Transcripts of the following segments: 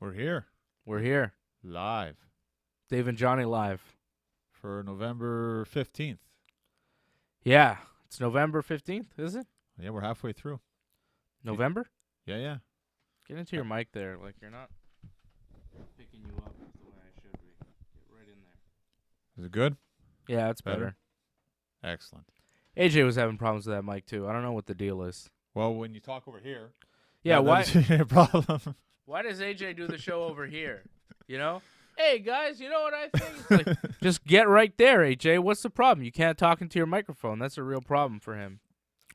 We're here. We're here. Live. Dave and Johnny live. For November 15th. Yeah. It's November 15th, is it? Yeah, we're halfway through. November? Yeah. Get into your mic there. Like, you're not picking you up the way I should be. Get right in there. Is it good? Yeah, it's better. Excellent. AJ was having problems with that mic, too. I don't know what the deal is. Well, when you talk over here. Yeah, why? That's a problem. Why does AJ do the show over here? You know? Hey, guys, you know what I think? It's like, just get right there, AJ. What's the problem? You can't talk into your microphone. That's a real problem for him.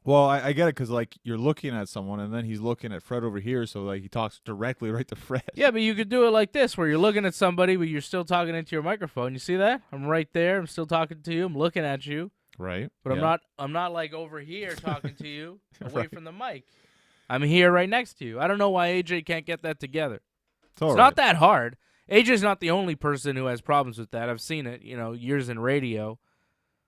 Well, I get it because, like, you're looking at someone, and then he's looking at Fred over here, so, like, he talks directly right to Fred. Yeah, but you could do it like this, where you're looking at somebody, but you're still talking into your microphone. You see that? I'm right there. I'm still talking to you. I'm looking at you. Right. But yeah. I'm not like over here talking to you away Right. from the mic. I'm here right next to you. I don't know why AJ can't get that together. It's not that hard. AJ's not the only person who has problems with that. I've seen it, years in radio.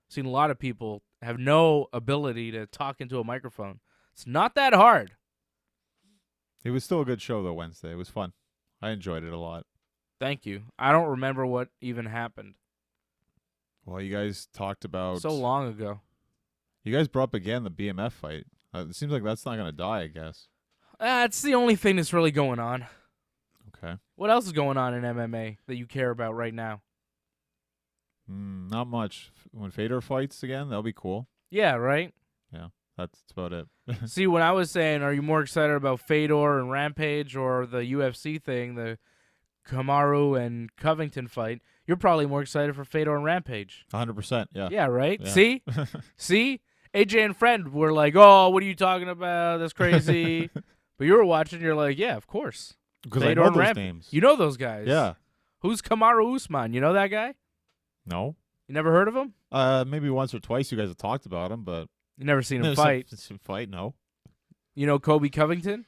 Seen a lot of people have no ability to talk into a microphone. It's not that hard. It was still a good show, though, Wednesday. It was fun. I enjoyed it a lot. Thank you. I don't remember what even happened. Well, you guys talked about... So long ago. You guys brought up again the BMF fight. It seems like that's not going to die, I guess. It's the only thing that's really going on. Okay. What else is going on in MMA that you care about right now? Not much. When Fedor fights again, that'll be cool. Yeah, right? Yeah, that's about it. See, when I was saying, are you more excited about Fedor and Rampage or the UFC thing, the Kamaru and Covington fight, you're probably more excited for Fedor and Rampage. 100%, yeah. Yeah, right? Yeah. See? See? AJ and Friend were like, oh, what are you talking about? That's crazy. But you were watching, you're like, yeah, of course. Because I Fedor know and those names. You know those guys. Yeah. Who's Kamaru Usman? You know that guy? No. You never heard of him? Maybe once or twice you guys have talked about him, but... You never seen him fight? Fight, no. You know Kobe Covington?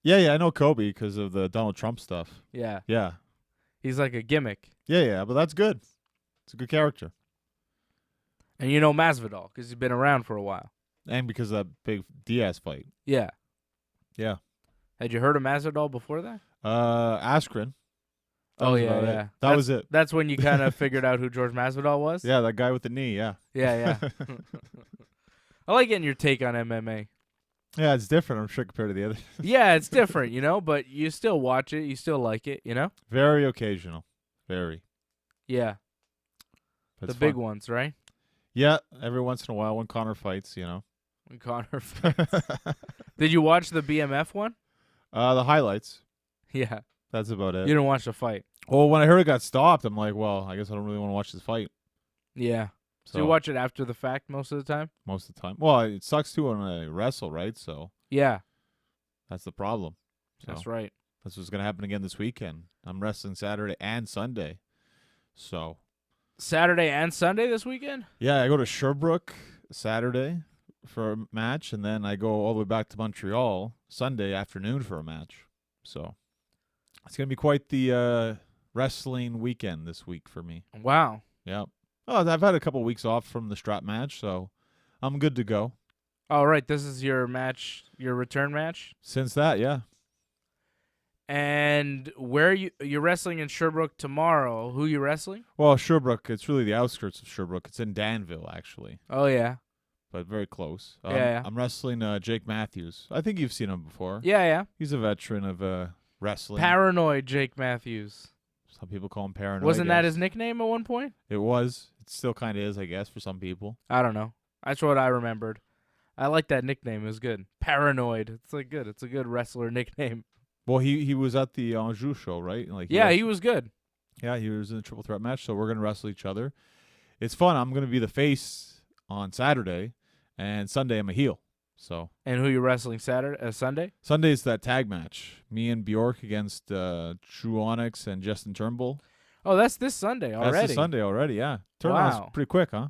Yeah, I know Kobe because of the Donald Trump stuff. Yeah. Yeah. He's like a gimmick. Yeah, but that's good. It's a good character. And you know Masvidal because he's been around for a while. And because of that big Diaz fight. Yeah. Yeah. Had you heard of Masvidal before that? Askren. That was it. That's when you kind of figured out who George Masvidal was? Yeah, that guy with the knee, yeah. Yeah. I like getting your take on MMA. Yeah, it's different, I'm sure, compared to the other. Yeah, it's different, but you still watch it. You still like it, Very occasional. Very. Yeah. That's the big fun. ones, right? Yeah, every once in a while when Connor fights, When Connor fights. Did you watch the BMF one? The highlights. Yeah. That's about it. You didn't watch the fight? Well, when I heard it got stopped, I'm like, well, I guess I don't really want to watch this fight. Yeah. So you watch it after the fact most of the time? Most of the time. Well, it sucks, too, when I wrestle, right? So yeah. That's the problem. So that's right. That's what's going to happen again this weekend. I'm wrestling Saturday and Sunday. So Saturday and Sunday this weekend? Yeah, I go to Sherbrooke Saturday for a match, and then I go all the way back to Montreal Sunday afternoon for a match. So it's going to be quite the wrestling weekend this week for me. Wow. Yeah. Oh, I've had a couple weeks off from the strap match, so I'm good to go. Oh, right. This is your match, your return match? Since that, yeah. And where you're wrestling in Sherbrooke tomorrow. Who you wrestling? Well, Sherbrooke, it's really the outskirts of Sherbrooke. It's in Danville, actually. Oh, yeah. But very close. Yeah. I'm wrestling Jake Matthews. I think you've seen him before. Yeah. He's a veteran of wrestling. Paranoid Jake Matthews. Some people call him Paranoid. Wasn't that his nickname at one point? It was. It still kind of is, I guess, for some people. I don't know. That's what I remembered. I like that nickname. It was good. Paranoid. It's like good. It's a good wrestler nickname. Well, he was at the Anjou show, right? Like he was good. Yeah, he was in the triple threat match, so we're going to wrestle each other. It's fun. I'm going to be the face on Saturday, and Sunday I'm a heel. So. And who you wrestling Sunday? Sunday's that tag match. Me and Bjork against True Onyx and Justin Turnbull. Oh, that's this Sunday already. That's this Sunday already, yeah. Turnaround's pretty quick, huh?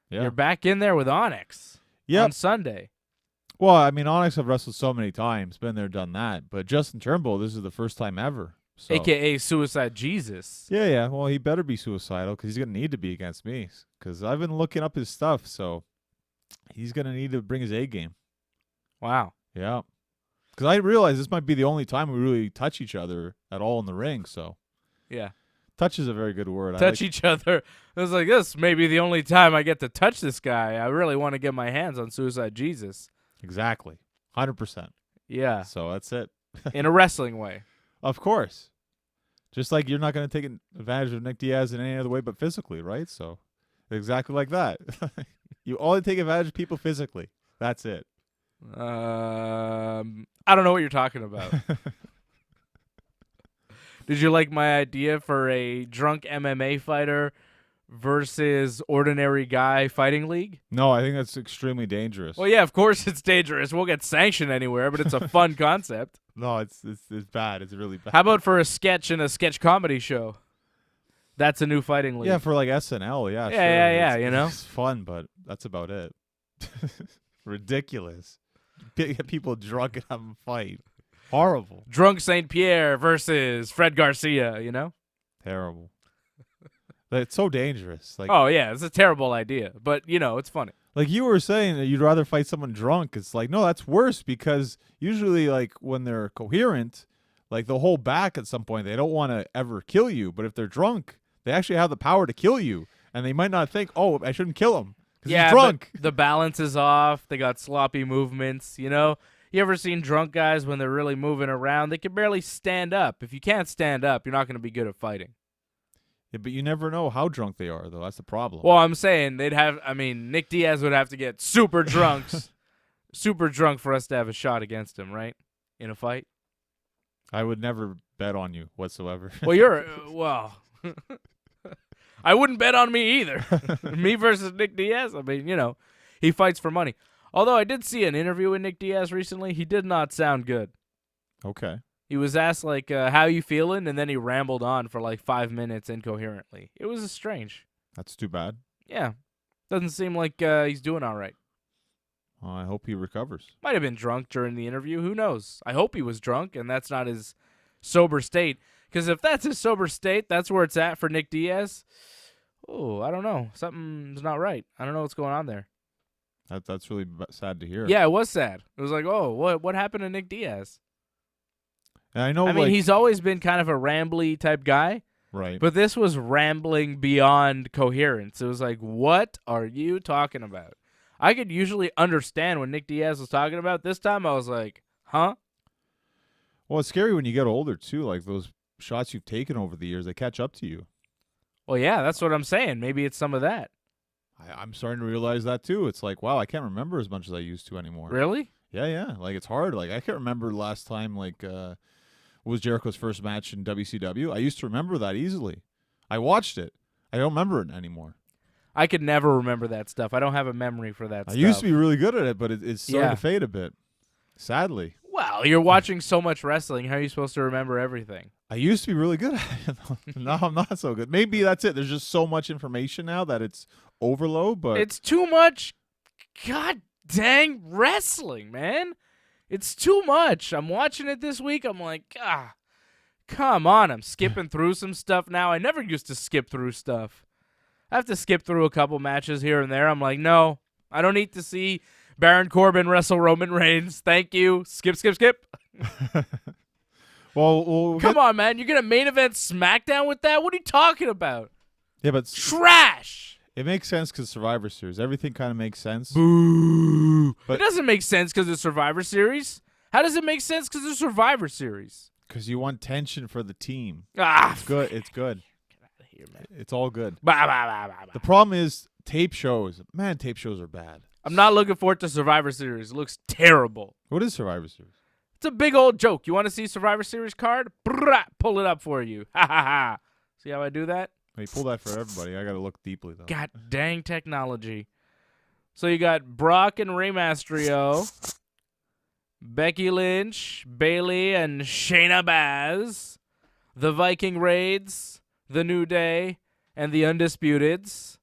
Yeah. You're back in there with Onyx on Sunday. Well, I mean, Onyx I've wrestled so many times, been there, done that. But Justin Turnbull, this is the first time ever. So. AKA Suicide Jesus. Yeah. Well, he better be suicidal because he's going to need to be against me because I've been looking up his stuff. So he's going to need to bring his A game. Wow. Yeah. Because I realize this might be the only time we really touch each other at all in the ring. So Yeah. touch is a very good word. Touch each other. I was like, this may be the only time I get to touch this guy. I really want to get my hands on Suicide Jesus. Exactly. 100%. Yeah. So that's it. In a wrestling way. Of course. Just like you're not going to take advantage of Nick Diaz in any other way but physically, right? So exactly like that. You only take advantage of people physically. That's it. I don't know what you're talking about. Did you like my idea for a drunk MMA fighter versus ordinary guy fighting league? No, I think that's extremely dangerous. Well, yeah, of course it's dangerous. We'll get sanctioned anywhere, but it's a fun concept. No, it's bad. It's really bad. How about for a sketch in a sketch comedy show? That's a new fighting league. Yeah, for like SNL, yeah. Yeah, sure. yeah, It's, you know? It's fun, but that's about it. Ridiculous. Get people drunk and have them fight. Horrible. Drunk St. Pierre versus Fred Garcia, you know? Terrible. It's so dangerous. Like, Oh, yeah, it's a terrible idea, but, you know, it's funny. like you were saying that you'd rather fight someone drunk. It's like, no, that's worse because usually, like, when they're coherent, like, they'll hold back at some point. They don't want to ever kill you. But if they're drunk, they actually have the power to kill you. And they might not think, oh, I shouldn't kill him because he's drunk. But the balance is off. They got sloppy movements, you know? You ever seen drunk guys when they're really moving around? They can barely stand up. If you can't stand up, you're not going to be good at fighting. Yeah, but you never know how drunk they are, though. That's the problem. Well, I'm saying Nick Diaz would have to get super drunk for us to have a shot against him, right? In a fight? I would never bet on you whatsoever. Well, I wouldn't bet on me either. Me versus Nick Diaz. I mean, you know, he fights for money. Although I did see an interview with Nick Diaz recently. He did not sound good. Okay. He was asked, like, how you feeling? And then he rambled on for like 5 minutes incoherently. It was strange. That's too bad. Yeah. Doesn't seem like he's doing all right. Well, I hope he recovers. Might have been drunk during the interview. Who knows? I hope he was drunk and that's not his sober state. Because if that's his sober state, that's where it's at for Nick Diaz. Oh, I don't know. Something's not right. I don't know what's going on there. That's really sad to hear. Yeah, it was sad. It was like, oh, what happened to Nick Diaz? And I know. I mean, he's always been kind of a rambly type guy. right. But this was rambling beyond coherence. It was like, what are you talking about? I could usually understand what Nick Diaz was talking about. This time I was like, huh? Well, it's scary when you get older, too. Like, those shots you've taken over the years, they catch up to you. Well, yeah, that's what I'm saying. Maybe it's some of that. I'm starting to realize that, too. It's like, wow, I can't remember as much as I used to anymore. Really? Yeah. Like, it's hard. Like, I can't remember last time, like, what was Jericho's first match in WCW? I used to remember that easily. I watched it. I don't remember it anymore. I could never remember that stuff. I don't have a memory for that stuff. I used to be really good at it, but it's starting to fade a bit. Sadly. Well, you're watching so much wrestling. How are you supposed to remember everything? I used to be really good at it. Now I'm not so good. Maybe that's it. There's just so much information now that it's overload, but It's too much god dang wrestling, man. It's too much. I'm watching it this week. I'm like, come on. I'm skipping through some stuff now. I never used to skip through stuff. I have to skip through a couple matches here and there. I'm like, no, I don't need to see Baron Corbin wrestle Roman Reigns. Thank you. Skip. well Come on, man. You're going to main event SmackDown with that? What are you talking about? Yeah, but Trash. it makes sense because Survivor Series. Everything kind of makes sense. Boo. But- It doesn't make sense because of Survivor Series. How does it make sense because of Survivor Series? Because you want tension for the team. It's Good. It's good. Get out of here, man. It's all good. Bah, bah, bah, bah, bah. The problem is tape shows. Man, tape shows are bad. I'm not looking forward to Survivor Series. It looks terrible. What is Survivor Series? It's a big old joke. You want to see Survivor Series card? Brrrah, pull it up for you. Ha ha ha. See how I do that? Hey, pull that for everybody. I got to look deeply, though. God dang technology. So you got Brock and Rey Mysterio, Becky Lynch, Bayley, and Shayna Baszler, the Viking Raids, the New Day, and the Undisputeds.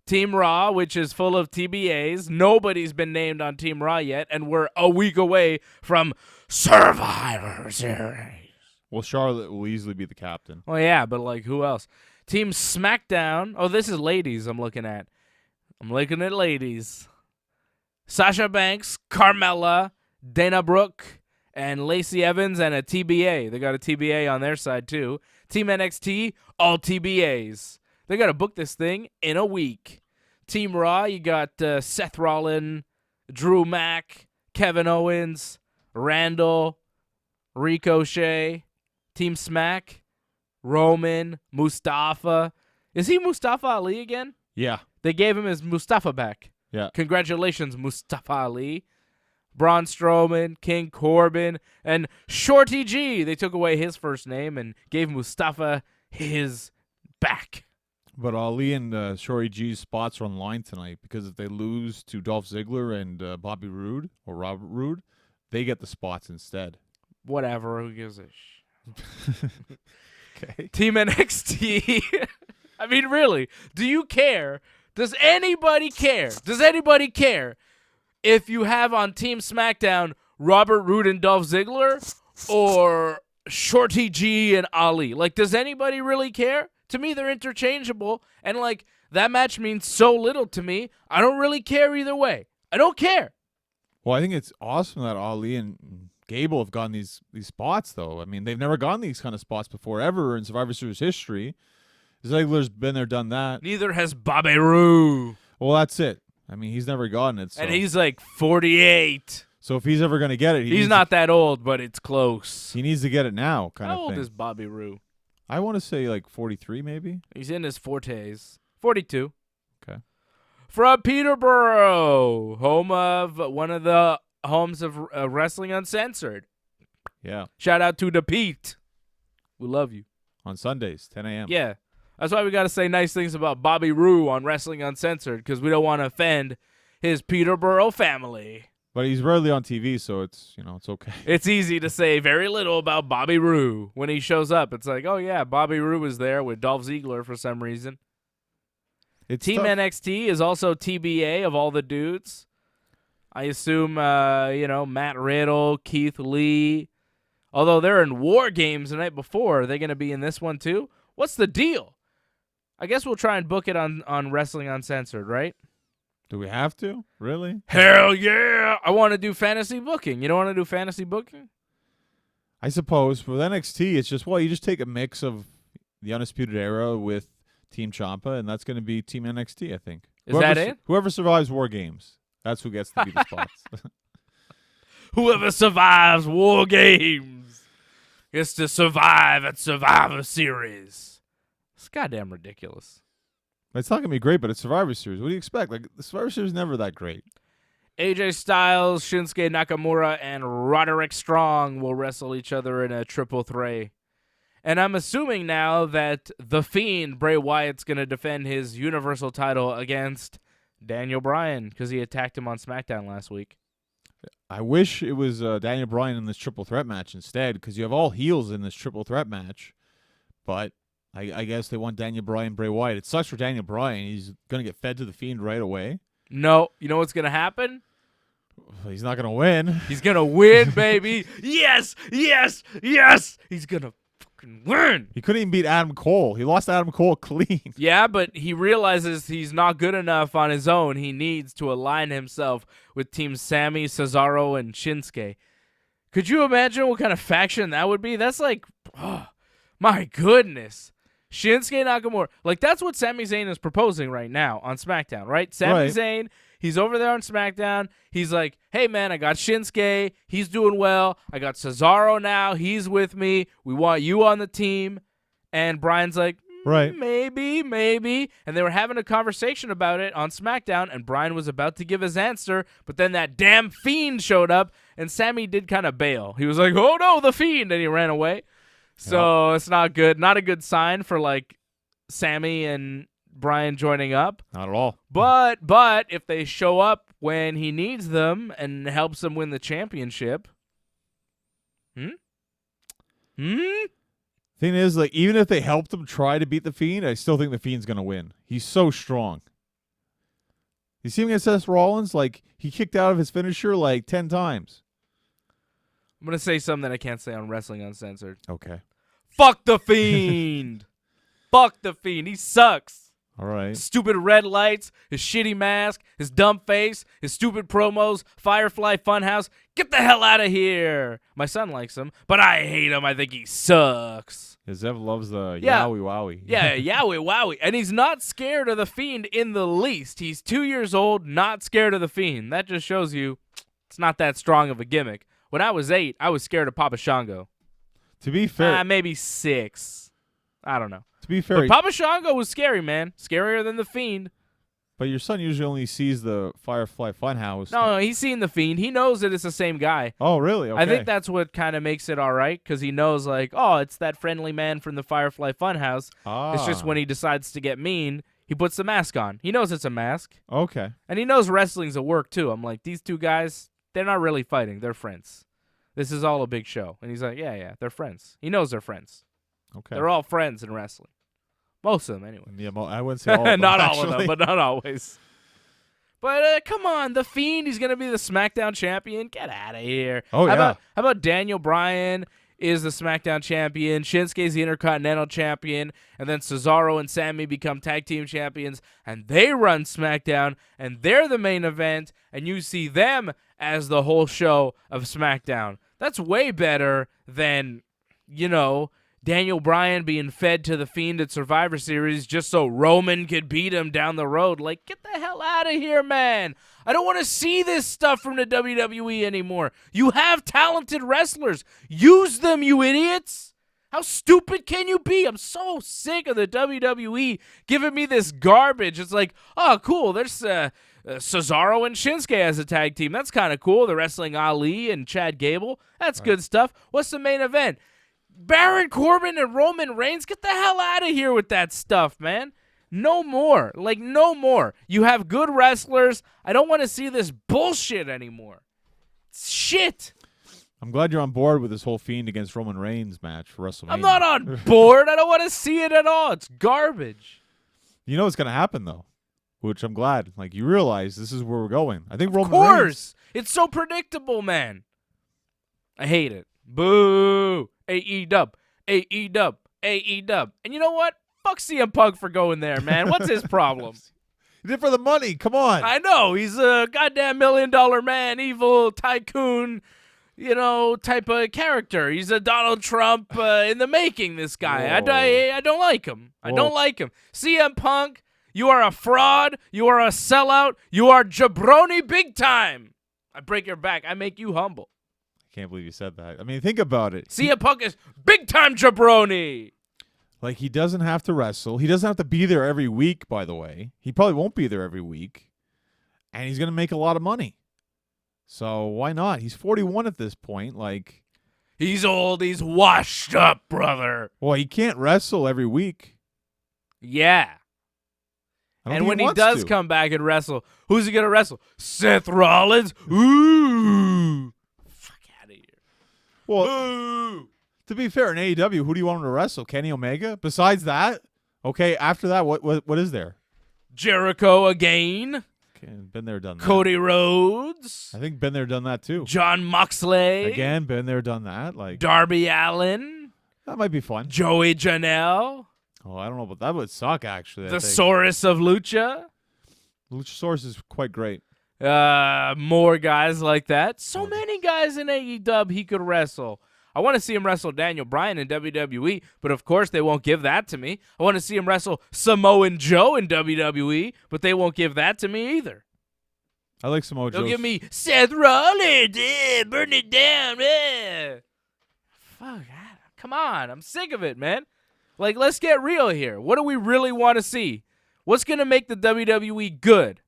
Team Raw, which is full of TBAs. Nobody's been named on Team Raw yet, and we're a week away from Survivor Series. Well, Charlotte will easily be the captain. Well, yeah, but, like, who else? Team SmackDown. Oh, this is ladies I'm looking at. I'm looking at ladies. Sasha Banks, Carmella, Dana Brooke, and Lacey Evans and a TBA. They got a TBA on their side too. Team NXT, all TBAs. They got to book this thing in a week. Team Raw, you got Seth Rollins, Drew Mack, Kevin Owens, Randall, Ricochet. Team Smack, Roman, Mustafa. Is he Mustafa Ali again? Yeah. They gave him his Mustafa back. Yeah. Congratulations, Mustafa Ali. Braun Strowman, King Corbin, and Shorty G. They took away his first name and gave Mustafa his back. But Ali and Shorty G's spots are on the line tonight because if they lose to Dolph Ziggler and Bobby Roode or Robert Roode, they get the spots instead. Whatever. Who gives a Okay. Team NXT. I mean, really, do you care? Does anybody care? Does anybody care if you have on Team SmackDown Robert Roode and Dolph Ziggler or Shorty G and Ali? Like, does anybody really care? To me, they're interchangeable, and, like, that match means so little to me. I don't really care either way. I don't care. Well, I think it's awesome that Ali and Gable have gotten these spots, though. I mean, they've never gotten these kind of spots before, ever in Survivor Series history. Ziggler's been there, done that. Neither has Bobby Roode. Well, that's it. I mean, he's never gotten it. So. And he's like 48. So if he's ever going to get it, he's not that old, but it's close. He needs to get it now, kind How of old thing. is Bobby Roode? I want to say like 43, maybe. He's in his fortes. 42. Okay. From Peterborough, home of one of the homes of Wrestling Uncensored. Yeah. Shout out to the Pete. We love you. On Sundays, 10 a.m. Yeah. That's why we got to say nice things about Bobby Roode on Wrestling Uncensored, because we don't want to offend his Peterborough family. But he's rarely on TV, so it's okay. It's easy to say very little about Bobby Roode. When he shows up, it's like, oh, yeah, Bobby Roode was there with Dolph Ziggler for some reason. It's Team tough. NXT is also TBA of all the dudes. I assume, Matt Riddle, Keith Lee. Although they're in War Games the night before, are they going to be in this one too? What's the deal? I guess we'll try and book it on Wrestling Uncensored, right? Do we have to? Really? Hell yeah! I want to do fantasy booking. You don't want to do fantasy booking? I suppose. For NXT, it's just, you just take a mix of the Undisputed Era with Team Ciampa, and that's going to be Team NXT, I think. Is that it? Whoever survives War Games, that's who gets to be the spots. Whoever survives War Games gets to survive at Survivor Series. It's goddamn ridiculous. It's not going to be great, but it's Survivor Series. What do you expect? Like, the Survivor Series is never that great. AJ Styles, Shinsuke Nakamura, and Roderick Strong will wrestle each other in a triple threat. And I'm assuming now that The Fiend, Bray Wyatt's going to defend his Universal title against Daniel Bryan because he attacked him on SmackDown last week. I wish it was Daniel Bryan in this triple threat match instead, because you have all heels in this triple threat match. But I guess they want Daniel Bryan, Bray Wyatt. It sucks for Daniel Bryan. He's going to get fed to The Fiend right away. No. You know what's going to happen? He's not going to win. He's going to win, baby. Yes, yes, yes. He's going to fucking win. He couldn't even beat Adam Cole. He lost Adam Cole clean. Yeah, but he realizes he's not good enough on his own. He needs to align himself with Team Sammy, Cesaro, and Shinsuke. Could you imagine what kind of faction that would be? That's like, oh, my goodness. Shinsuke Nakamura. Like, that's what Sami Zayn is proposing right now on SmackDown, right? Sami Zayn, he's over there on SmackDown. He's like, hey, man, I got Shinsuke. He's doing well. I got Cesaro now. He's with me. We want you on the team. And Bryan's like, right, maybe. And they were having a conversation about it on SmackDown, and Bryan was about to give his answer, but then that damn Fiend showed up, and Sami did kind of bail. He was like, oh, no, the Fiend, and he ran away. So It's not good. Not a good sign for, like, Sami and Bryan joining up. Not at all. But if they show up when he needs them and helps them win the championship. Thing is, like, even if they helped him try to beat the Fiend, I still think the Fiend's going to win. He's so strong. You see him against Seth Rollins? Like, he kicked out of his finisher like 10 times. I'm going to say something that I can't say on Wrestling Uncensored. Okay. Fuck the Fiend. Fuck the Fiend. He sucks. All right. Stupid red lights, his shitty mask, his dumb face, his stupid promos, Firefly Funhouse. Get the hell out of here. My son likes him, but I hate him. I think he sucks. Zev loves the Yeah. yowie wowie. Yeah, yowie wowie. And he's not scared of the Fiend in the least. He's 2 years old, not scared of the Fiend. That just shows you it's not that strong of a gimmick. When I was 8, I was scared of Papa Shango. To be fair, Maybe 6. I don't know. to be fair, But Papa Shango was scary, man. Scarier than the Fiend. but your son usually only sees the Firefly Funhouse. No, he's seen the Fiend. He knows that it's the same guy. Oh, really? Okay. I think that's what kind of makes it all right, because he knows, like, oh, it's that friendly man from the Firefly Funhouse. It's just when he decides to get mean, he puts the mask on. He knows it's a mask. Okay. And he knows wrestling's a work, too. I'm like, these two guys, they're not really fighting. They're friends. This is all a big show. And he's like, yeah, they're friends. He knows they're friends. Okay. They're all friends in wrestling. Most of them, anyway. Yeah, I wouldn't say all of them, Not all actually. of them, but not always. But come on, the Fiend, he's going to be the SmackDown champion. Get out of here. Oh, yeah. How about Daniel Bryan is the SmackDown champion, Shinsuke's the Intercontinental champion, and then Cesaro and Sammy become tag team champions, and they run SmackDown, and they're the main event, and you see them as the whole show of SmackDown. That's way better than, Daniel Bryan being fed to the Fiend at Survivor Series just so Roman could beat him down the road. Like, get the hell out of here, man. I don't want to see this stuff from the WWE anymore. You have talented wrestlers. Use them, you idiots. How stupid can you be? I'm so sick of the WWE giving me this garbage. It's like, oh, cool, there's Cesaro and Shinsuke as a tag team. That's kind of cool. They're wrestling Ali and Chad Gable. That's good stuff. What's the main event? Baron Corbin and Roman Reigns, get the hell out of here with that stuff, man. No more. Like, no more. You have good wrestlers. I don't want to see this bullshit anymore. It's shit. I'm glad you're on board with this whole Fiend against Roman Reigns match for WrestleMania. I'm not on board. I don't want to see it at all. It's garbage. You know what's going to happen, though, which I'm glad. Like, you realize this is where we're going. I think Roman Of course. Reigns. It's so predictable, man. I hate it. Boo. AEW. AEW. AEW. And you know what? Fuck CM Punk for going there, man. What's his problem? He did it for the money. Come on. I know. He's a goddamn $1 million man, evil tycoon, type of character. He's a Donald Trump in the making, this guy. I don't like him. I don't like him. CM Punk, you are a fraud. You are a sellout. You are jabroni big time. I break your back. I make you humble. Can't believe you said that. I mean, think about it. CM Punk is big time jabroni. Like, he doesn't have to wrestle. He doesn't have to be there every week, by the way. He probably won't be there every week. And he's going to make a lot of money. So why not? He's 41 at this point. Like, he's old. He's washed up, brother. Well, he can't wrestle every week. Yeah. And when he does come back and wrestle, who's he going to wrestle? Seth Rollins? Ooh. Well, Ooh. To be fair, in AEW, who do you want him to wrestle? Kenny Omega? Besides that? Okay, after that, what is there? Jericho again. Okay, been there, done that. Cody Rhodes. I think been there, done that too. John Moxley. Again, been there, done that. Like, Darby Allin. that might be fun. Joey Janelle. Oh, I don't know, but that would suck, actually. The Saurus of Lucha. Luchasaurus is quite great. More guys like that. So many guys in AEW he could wrestle. I want to see him wrestle Daniel Bryan in WWE, but of course they won't give that to me. I want to see him wrestle Samoan Joe in WWE, but they won't give that to me either. I like Samoa Joe. They'll give me Seth Rollins, burn it down. Fuck, come on. I'm sick of it, man. Like, let's get real here. What do we really want to see? What's going to make the WWE good?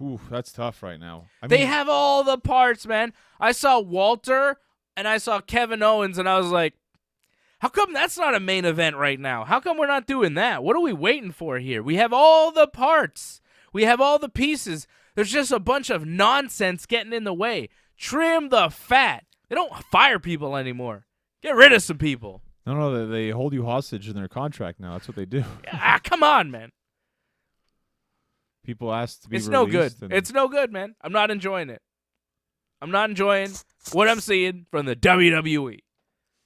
Ooh, that's tough right now. They have all the parts, man. I saw Walter and I saw Kevin Owens, and I was like, how come that's not a main event right now? How come we're not doing that? What are we waiting for here? We have all the parts. We have all the pieces. There's just a bunch of nonsense getting in the way. Trim the fat. They don't fire people anymore. Get rid of some people. No, they hold you hostage in their contract now. That's what they do. Come on, man. People ask to be It's released. no good. It's no good, man. I'm not enjoying it. I'm not enjoying what I'm seeing from the WWE.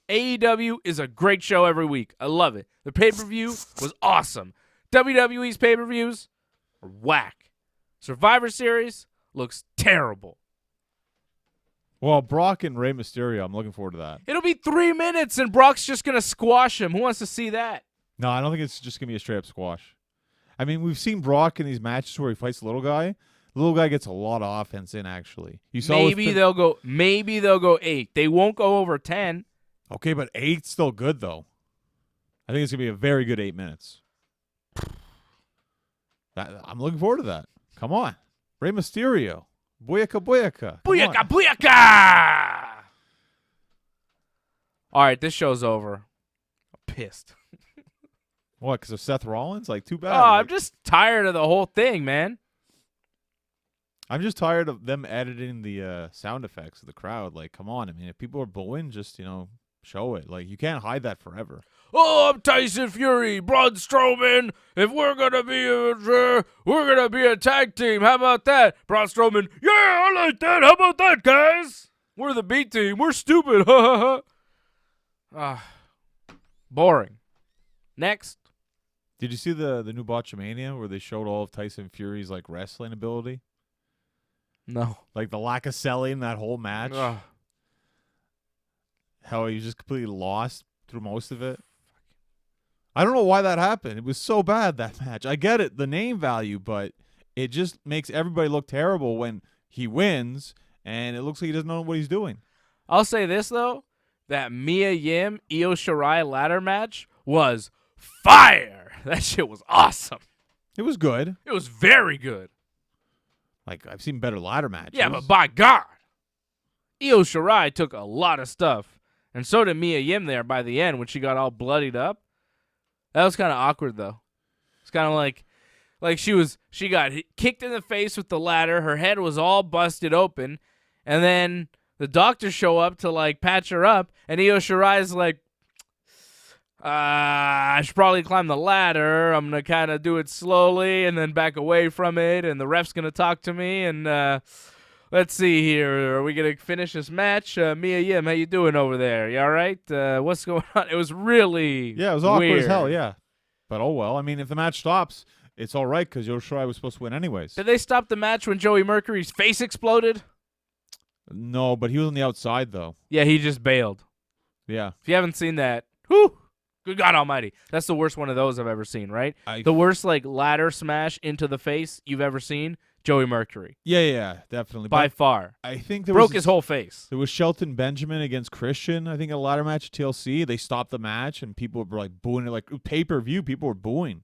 AEW is a great show every week. I love it. The pay-per-view was awesome. WWE's pay-per-views are whack. Survivor Series looks terrible. Well, Brock and Rey Mysterio, I'm looking forward to that. It'll be 3 minutes and Brock's just going to squash him. Who wants to see that? No, I don't think it's just going to be a straight-up squash. I mean, we've seen Brock in these matches where he fights the little guy. The little guy gets a lot of offense in, actually. You saw maybe they'll go 8. They won't go over 10. Okay, but 8's still good, though. I think it's going to be a very good 8 minutes. I'm looking forward to that. Come on. Rey Mysterio. Booyaka, booyaka. Booyaka, booyaka! All right, this show's over. I'm pissed. What, because of Seth Rollins? Like, too bad. I'm just tired of the whole thing, man. I'm just tired of them editing the sound effects of the crowd. Like, come on. I mean, if people are booing, just, show it. Like, you can't hide that forever. Oh, I'm Tyson Fury, Braun Strowman. If we're gonna be a tag team. How about that, Braun Strowman? Yeah, I like that. How about that, guys? We're the B team. We're stupid. Boring. Next. Did you see the new Botchamania where they showed all of Tyson Fury's like wrestling ability? No. Like the lack of selling that whole match. Ugh. How he was just completely lost through most of it. I don't know why that happened. It was so bad, that match. I get it, the name value, but it just makes everybody look terrible when he wins, and it looks like he doesn't know what he's doing. I'll say this, though. That Mia Yim, Io Shirai ladder match was fire. That shit was awesome. It was good. It was very good. Like, I've seen better ladder matches. Yeah, but by God, Io Shirai took a lot of stuff, and so did Mia Yim there by the end when she got all bloodied up. That was kind of awkward, though. It's kind of like she got kicked in the face with the ladder. Her head was all busted open, and then the doctors show up to like patch her up, and Io Shirai's like, I should probably climb the ladder. I'm gonna kind of do it slowly and then back away from it, and the ref's gonna talk to me. And let's see here. Are we gonna finish this match? Mia Yim, how you doing over there? You all right? What's going on? It was really it was awkward weird. as hell. Yeah, but oh well. I mean, if the match stops, it's all right because Io Shirai was supposed to win anyways. Did they stop the match when Joey Mercury's face exploded? No, but he was on the outside though. Yeah, he just bailed. Yeah. If you haven't seen that, whew, good God Almighty, that's the worst one of those I've ever seen. Right? The worst like ladder smash into the face you've ever seen. Joey Mercury. Yeah, definitely. By far. I think there broke his whole face. There was Shelton Benjamin against Christian, I think, in a ladder match at TLC. They stopped the match, and people were like booing it. Like pay-per-view, people were booing.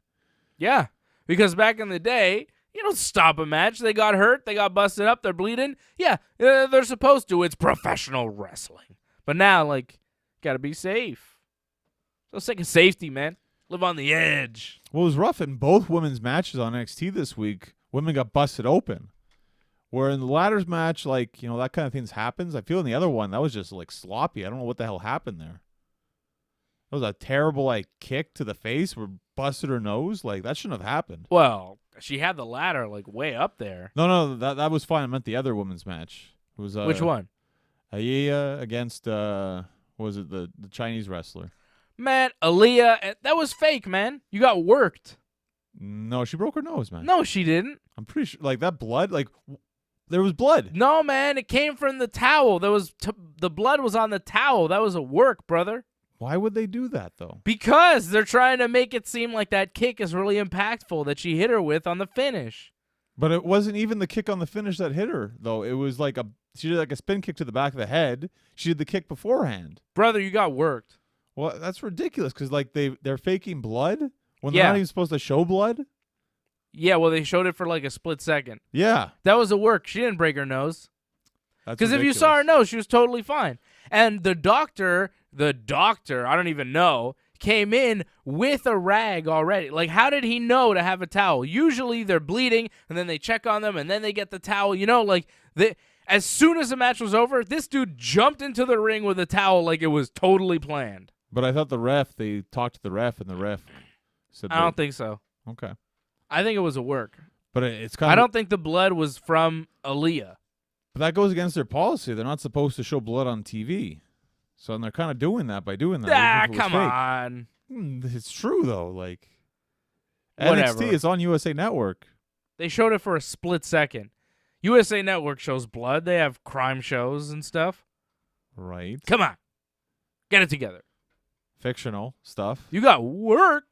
Yeah, because back in the day, you don't stop a match. They got hurt. They got busted up. They're bleeding. Yeah, they're supposed to. It's professional wrestling. But now, like, got to be safe. So sick of safety, man. Live on the edge. Well, it was rough in both women's matches on NXT this week. Women got busted open. Where in the ladders match, like, that kind of things happens. I feel in the other one, that was just, like, sloppy. I don't know what the hell happened there. That was a terrible, like, kick to the face where busted her nose. Like, that shouldn't have happened. Well, she had the ladder, like, way up there. No, that was fine. I meant the other women's match. It was Which one? Aaliyah against, what was it, the Chinese wrestler. Man, Aaliyah, that was fake, man. You got worked. No, she broke her nose, man. No, she didn't. I'm pretty sure, like, that blood, like, there was blood. No, man, it came from the towel. There was the blood was on the towel. That was a work, brother. Why would they do that, though? Because they're trying to make it seem like that kick is really impactful that she hit her with on the finish. But it wasn't even the kick on the finish that hit her, though. It was like she did like a spin kick to the back of the head. She did the kick beforehand. Brother, you got worked. Well, that's ridiculous because, like, they're faking blood when they're not even supposed to show blood. Yeah, well, they showed it for like a split second. Yeah. That was a work. She didn't break her nose. Because if you saw her nose, she was totally fine. And the doctor, I don't even know, came in with a rag already. Like, how did he know to have a towel? Usually they're bleeding, and then they check on them, and then they get the towel. As soon as the match was over, this dude jumped into the ring with a towel like it was totally planned. But I thought they talked to the ref, and the ref said I don't think so. Okay. I think it was a work. But it's kind of... I don't think the blood was from Aaliyah. But that goes against their policy. They're not supposed to show blood on TV. So they're kind of doing that by doing that. Come on. It's true, though. Like, whatever. NXT is on USA Network. They showed it for a split second. USA Network shows blood. They have crime shows and stuff. Right. Come on. Get it together. Fictional stuff. You got work.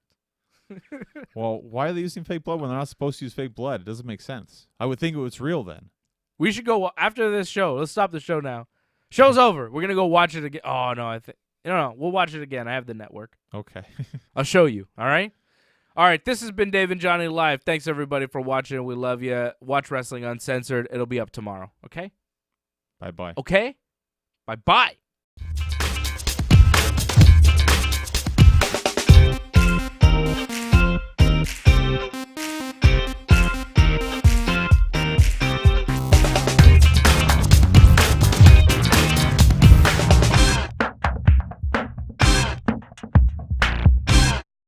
Well, why are they using fake blood when they're not supposed to use fake blood? It doesn't make sense. I would think it was real then. We should go after this show. Let's stop the show now. Show's over. We're going to go watch it again. Oh, no. No. We'll watch it again. I have the network. Okay. I'll show you. All right? All right. This has been Dave and Johnny Live. Thanks, everybody, for watching. We love you. Watch Wrestling Uncensored. It'll be up tomorrow. Okay? Bye-bye. Okay? Bye-bye.